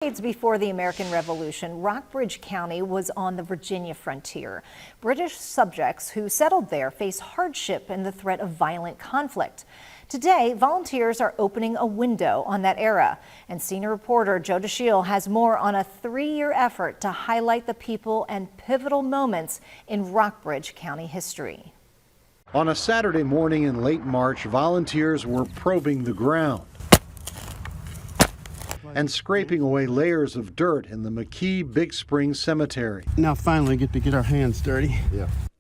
Decades before the American Revolution, Rockbridge County was on the Virginia frontier. British subjects who settled there faced hardship and the threat of violent conflict. Today, volunteers are opening a window on that era, and senior reporter Joe DeShiel has more on a 3-year effort to highlight the people and pivotal moments in Rockbridge County history. On a Saturday morning in late March, volunteers were probing the ground and scraping away layers of dirt in the McKee Big Spring Cemetery. Now finally get to get our hands dirty.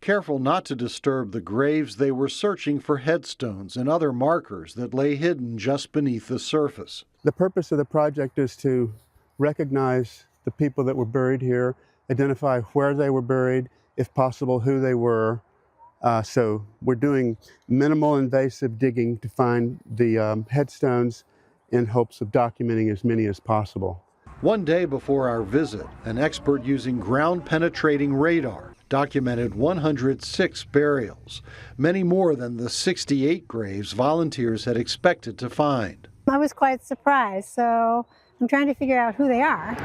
Careful not to disturb the graves, they were searching for headstones and other markers that lay hidden just beneath the surface. The purpose of the project is to recognize the people that were buried here, identify where they were buried, if possible, who they were. So we're doing minimal invasive digging to find the headstones in hopes of documenting as many as possible. One day before our visit, an expert using ground-penetrating radar documented 106 burials, many more than the 68 graves volunteers had expected to find. I was quite surprised, so I'm trying to figure out who they are.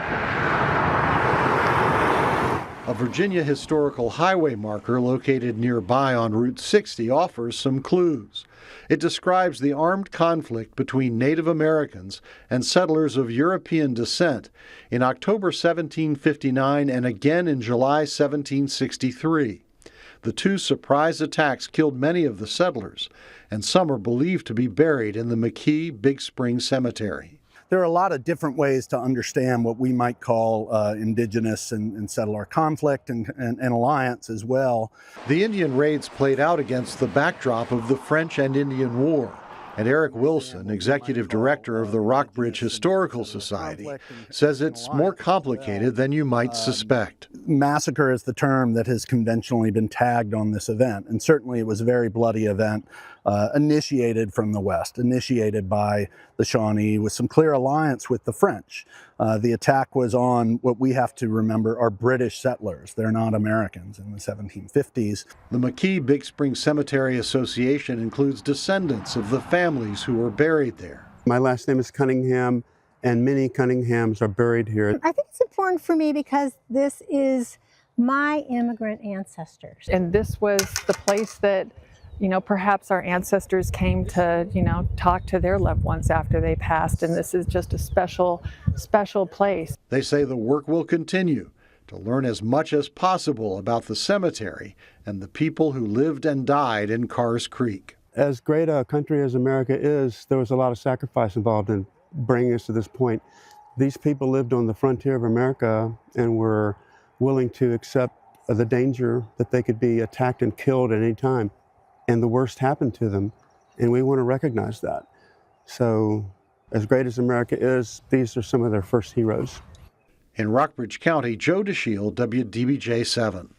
A Virginia historical highway marker located nearby on Route 60 offers some clues. It describes the armed conflict between Native Americans and settlers of European descent in October 1759 and again in July 1763. The two surprise attacks killed many of the settlers, and some are believed to be buried in the McKee Big Spring Cemetery. There are a lot of different ways to understand what we might call indigenous and settler conflict and alliance as well. The Indian raids played out against the backdrop of the French and Indian War, and Eric Wilson, executive director of the Rockbridge Historical Society, says it's more complicated than you might suspect. Massacre is the term that has conventionally been tagged on this event, and certainly it was a very bloody event initiated from the West, initiated by the Shawnee with some clear alliance with the French. The attack was on what we have to remember are British settlers. They're not Americans in the 1750s. The McKee Big Spring Cemetery Association includes descendants of the families who were buried there. My last name is Cunningham, and many Cunninghams are buried here. I think it's important for me because this is my immigrant ancestors. And this was the place that, perhaps our ancestors came to, talk to their loved ones after they passed. And this is just a special, special place. They say the work will continue to learn as much as possible about the cemetery and the people who lived and died in Kerr's Creek. As great a country as America is, there was a lot of sacrifice involved in bringing us to this point. These people lived on the frontier of America and were willing to accept the danger that they could be attacked and killed at any time. And the worst happened to them, and we want to recognize that. So, as great as America is, these are some of their first heroes. In Rockbridge County, Joe DeShiel, WDBJ 7.